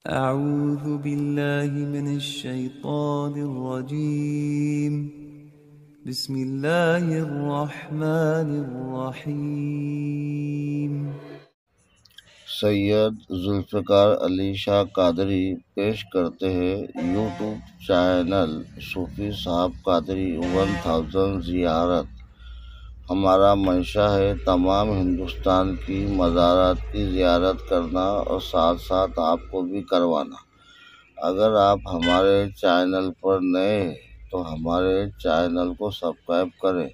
أعوذ بالله من الشيطان الرجيم بسم الله الرحمن الرحيم سید ذوالفقار علی شاہ قادری پیش کرتے ہیں یوٹیوب چینل صوفی صاحب قادری 1000 زیارت۔ ہمارا منشا ہے تمام ہندوستان کی مزارات کی زیارت کرنا اور ساتھ ساتھ آپ کو بھی کروانا۔ اگر آپ ہمارے چینل پر نئے ہیں تو ہمارے چینل کو سبسکرائب کریں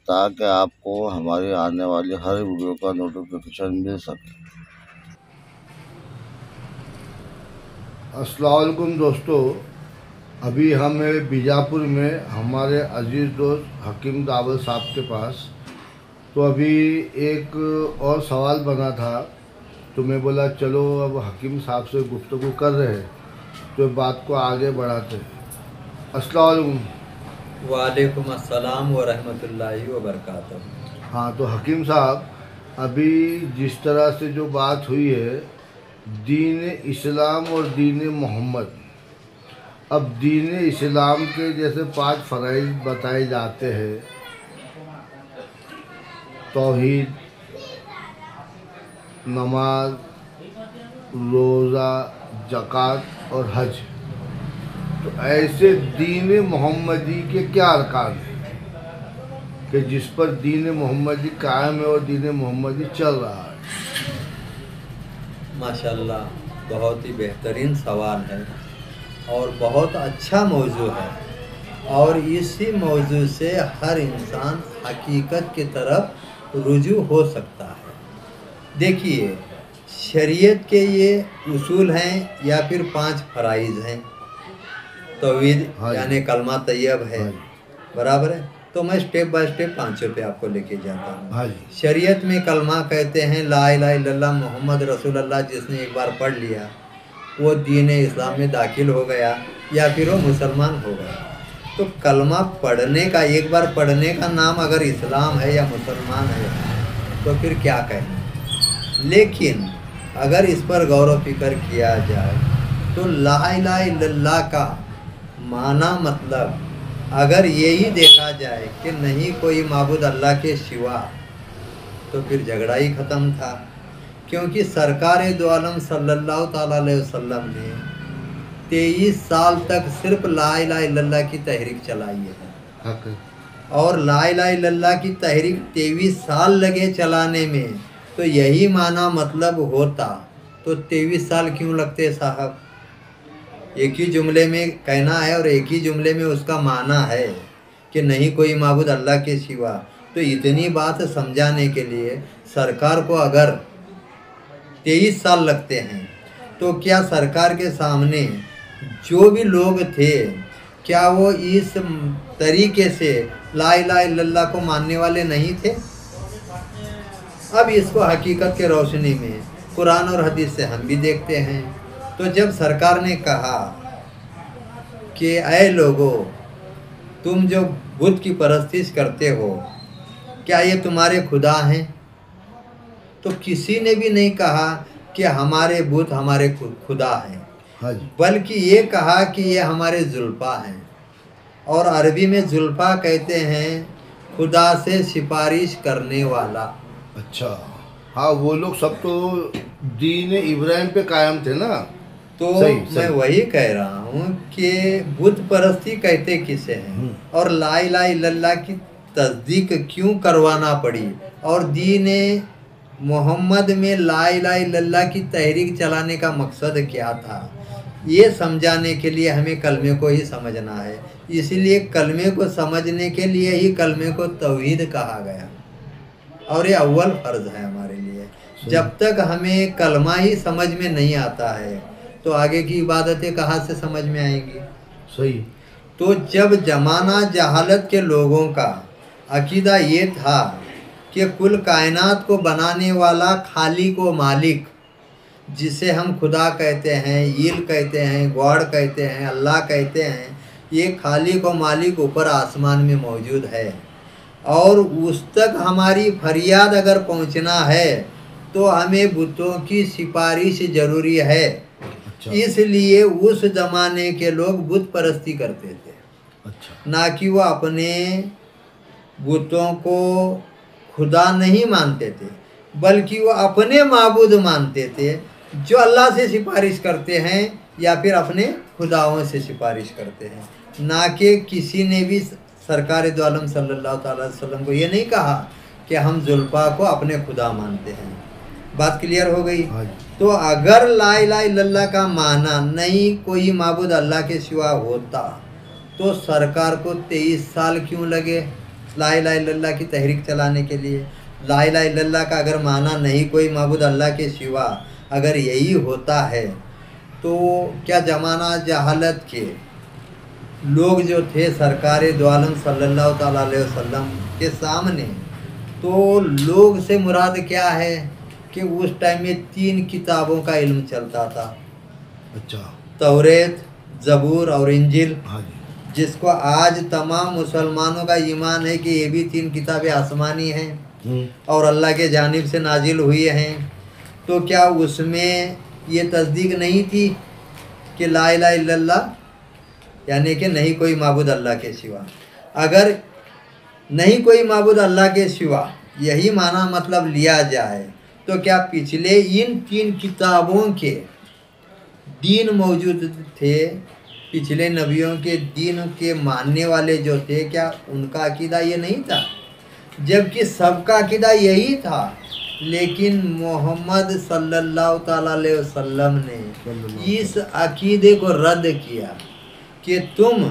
تاکہ آپ کو ہماری آنے والی ہر ویڈیو کا نوٹیفیکیشن مل سکے۔ السلام علیکم دوستو، ابھی ہم بیجاپور میں ہمارے عزیز دوست حکیم داول صاحب کے پاس، تو ابھی ایک اور سوال بنا تھا تو میں بولا چلو اب حکیم صاحب سے گفتگو کر رہے ہیں تو بات کو آگے بڑھاتے ہیں۔ السلام علیکم۔ وعلیکم السلام ورحمۃ اللہ وبرکاتہ۔ ہاں، تو حکیم صاحب ابھی جس طرح سے جو بات ہوئی ہے دین اسلام اور دین محمد، اب دین اسلام کے جیسے 5 فرائض بتائے جاتے ہیں، توحید، نماز، روزہ، زکوٰۃ اور حج، تو ایسے دین محمدی کے کیا ارکان ہیں کہ جس پر دین محمدی قائم ہے اور دین محمدی چل رہا ہے؟ ماشاءاللہ، بہت ہی بہترین سوال ہے اور بہت اچھا موضوع ہے، اور اسی موضوع سے ہر انسان حقیقت کی طرف رجوع ہو سکتا ہے۔ دیکھیے، شریعت کے یہ اصول ہیں یا پھر 5 فرائض ہیں۔ توحید یعنی کلمہ طیب ہے، برابر ہے؟ تو میں سٹیپ بائی سٹیپ 5 پہ آپ کو لے کے جاتا ہوں۔ شریعت میں کلمہ کہتے ہیں لا الہ الا اللہ محمد رسول اللہ، جس نے ایک بار پڑھ لیا وہ دین اسلام میں داخل ہو گیا یا پھر وہ مسلمان ہو گیا۔ تو کلمہ پڑھنے کا، ایک بار پڑھنے کا نام اگر اسلام ہے یا مسلمان ہے تو پھر کیا کہیں۔ لیکن اگر اس پر غور و فکر کیا جائے تو لا الہ الا اللہ کا معنی مطلب اگر یہی دیکھا جائے کہ نہیں کوئی معبود اللہ کے سوا، تو پھر جھگڑا ہی ختم تھا، کیونکہ سرکار دو عالم صلی اللہ تعالیٰ علیہ وسلم نے 23 سال تک صرف لا الہ الا اللہ کی تحریک چلائی ہے، اور لا الہ الا اللہ کی تحریک 23 سال لگے چلانے میں، تو یہی معنی مطلب ہوتا تو 23 سال کیوں لگتے صاحب؟ ایک ہی جملے میں کہنا ہے اور ایک ہی جملے میں اس کا معنی ہے کہ نہیں کوئی معبود اللہ کے سوا، تو اتنی بات سمجھانے کے لیے سرکار کو اگر 23 سال لگتے ہیں تو کیا سرکار کے سامنے جو بھی لوگ تھے کیا وہ اس طریقے سے لا الہ الا اللہ کو ماننے والے نہیں تھے؟ اب اس کو حقیقت کے روشنی میں قرآن اور حدیث سے ہم بھی دیکھتے ہیں۔ تو جب سرکار نے کہا کہ اے لوگو، تم جو بت کی پرستش کرتے ہو کیا یہ تمہارے خدا ہیں؟ تو کسی نے بھی نہیں کہا کہ ہمارے بت ہمارے خدا ہیں، بلکہ یہ کہا کہ یہ ہمارے زلفا ہیں، اور عربی میں زلفا کہتے ہیں خدا سے سفارش کرنے والا۔ اچھا، ہاں، وہ لوگ سب تو دین ابراہیم پہ قائم تھے نا۔ تو میں وہی کہہ رہا ہوں کہ بت پرستی کہتے کسے ہیں، اور لا الہ الا اللہ کی تصدیق کیوں کروانا پڑی، اور دین محمد میں لا الہ الا اللہ کی تحریک چلانے کا مقصد کیا تھا، یہ سمجھانے کے لیے ہمیں کلمے کو ہی سمجھنا ہے۔ اس لیے کلمے کو سمجھنے کے لیے ہی کلمے کو توحید کہا گیا، اور یہ اول فرض ہے ہمارے لیے۔ جب تک ہمیں کلمہ ہی سمجھ میں نہیں آتا ہے تو آگے کی عبادتیں کہاں سے سمجھ میں آئیں گی؟ صحیح۔ تو جب زمانہ جہالت کے لوگوں کا عقیدہ یہ تھا کہ کل کائنات کو بنانے والا خالق و مالک، جسے ہم خدا کہتے ہیں، ایل کہتے ہیں، گاڈ کہتے ہیں، اللہ کہتے ہیں، یہ خالق و مالک اوپر آسمان میں موجود ہے، اور اس تک ہماری فریاد اگر پہنچنا ہے تو ہمیں بتوں کی سفارش ضروری ہے۔ अच्छा इसलिए उस जमाने के लोग बुत परस्ती करते थे, अच्छा ना कि वो अपने बुतों को खुदा नहीं मानते थे, बल्कि वो अपने माबूद मानते थे जो अल्लाह से सिफारिश करते हैं या फिर अपने खुदाओं से सिफारिश करते हैं। ना कि किसी ने भी सरकार दो आलम सल्लल्लाहु अलैहि वसल्लम को ये नहीं कहा कि हम जुल्फा को अपने खुदा मानते हैं। बात क्लियर हो गई। हाँ जी। तो अगर ला इलाहा इल्लल्लाह का माना नहीं कोई माबूद अल्लाह के सिवा होता तो सरकार को 23 साल क्यों लगे ला इलाहा इल्लल्लाह की तहरीक चलाने के लिए? ला इलाहा इल्लल्लाह का अगर माना नहीं कोई माबूद अल्लाह के सिवा अगर यही होता है तो क्या ज़माना जहालत के लोग जो थे सरकार दो आलम सल्लल्लाहु ताला अलैहि वसल्लम के सामने, तो लोग से मुराद क्या है कि उस टाइम में 3 किताबों का इल्म चलता था, अच्छा तौरेत, ज़बूर और इंजिल, हाँ जी जिसको आज तमाम मुसलमानों का ईमान है कि ये भी 3 किताबें आसमानी हैं और अल्लाह के जानिब से नाजिल हुई हैं। तो क्या उसमें ये तस्दीक नहीं थी कि ला इलाहा इल्लल्लाह यानी कि नहीं कोई माबूद अल्लाह के सिवा? अगर नहीं कोई माबूद अल्लाह के सिवा यही माना मतलब लिया जाए तो क्या पिछले इन 3 किताबों के दीन मौजूद थे? पिछले नबियों के दीन के मानने वाले जो थे क्या उनका अकीदा ये नहीं था? जबकि सबका अकीदा यही था, लेकिन मोहम्मद सल्लल्लाहु ताला अलैहि वसल्लम ने इस अकीदे को रद्द किया कि तुम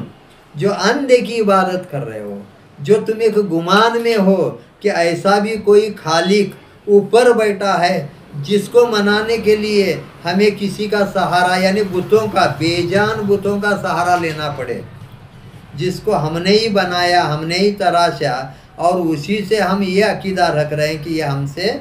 जो अंधे की इबादत कर रहे हो, जो तुम एक गुमान में हो कि ऐसा भी कोई खालिक ऊपर बैठा है जिसको मनाने के लिए हमें किसी का सहारा यानी बुतों का, बेजान बुतों का सहारा लेना पड़े, जिसको हमने ही बनाया, हमने ही तराशा और उसी से हम ये अकीदा रख रहे हैं कि ये हमसे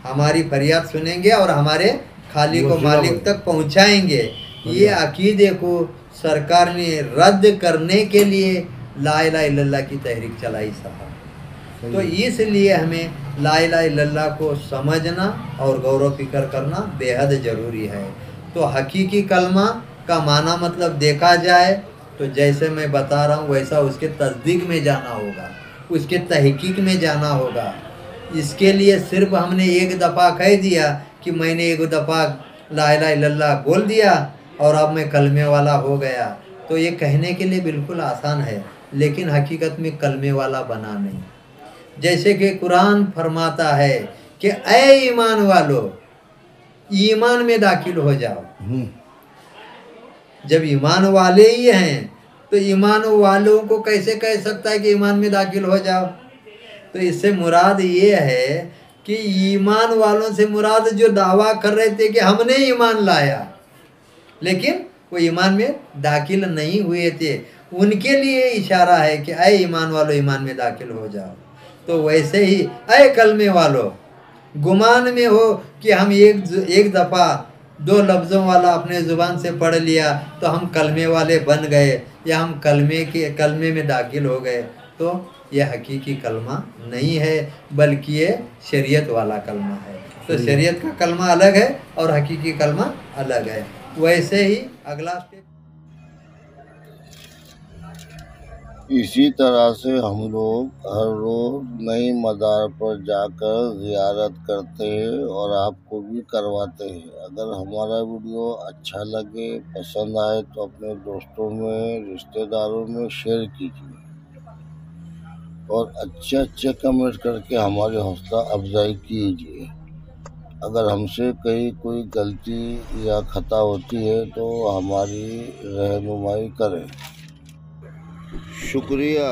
हमारी फरियाद सुनेंगे और हमारे खालिक व मालिक तक पहुंचाएंगे। ये अकीदे को सरकार ने रद्द करने के लिए ला इलाहा इल्लल्लाह की तहरीक चलाई साहब। तो इसलिए हमें ला इलाहा इल्लल्लाह को समझना और गौरव फिक्र करना बेहद ज़रूरी है। तो हकीकी कलमा का माना मतलब देखा जाए तो जैसे मैं बता रहा हूँ वैसा उसके तस्दीक में जाना होगा, उसके तहकीक में जाना होगा। इसके लिए सिर्फ हमने एक दफ़ा कह दिया कि मैंने एक दफ़ा ला इलाहा इल्लल्लाह बोल दिया और अब मैं कलमे वाला हो गया, तो ये कहने के लिए बिल्कुल आसान है, लेकिन हकीकत में कलमे वाला बना नहीं। जैसे कि कुरान फरमाता है कि ऐ ईमान वालों ईमान में दाखिल हो जाओ। जब ईमान वाले ही हैं तो ईमान वालों को कैसे कह सकता है कि ईमान में दाखिल हो जाओ? तो इससे मुराद ये है कि ईमान वालों से मुराद जो दावा कर रहे थे कि हमने ईमान लाया लेकिन वो ईमान में दाखिल नहीं हुए थे, उनके लिए इशारा है कि ऐ ईमान वालों ईमान में दाखिल हो जाओ। तो वैसे ही ऐ कलमे वालों गुमान में हो कि हम एक दफ़ा 2 लफ्ज़ों वाला अपने ज़ुबान से पढ़ लिया तो हम कलमे वाले बन गए या हम कलमे में दाखिल हो गए, तो यह हकीकी कलमा नहीं है बल्कि ये शरीयत वाला कलमा है। तो शरीयत का कलमा अलग है और हकीकी कलमा अलग है। वैसे ही अगला स्टेप इसी तरह से हम लोग हर रोज़ नई मज़ार पर जाकर ज़ियारत करते हैं और आपको भी करवाते हैं। अगर हमारा वीडियो अच्छा लगे, पसंद आए तो अपने दोस्तों में, रिश्तेदारों में शेयर कीजिए और अच्छे कमेंट करके हमारी हौसला अफजाई कीजिए। अगर हमसे कहीं कोई गलती या खता होती है तो हमारी रहनुमाई करें। शुक्रिया।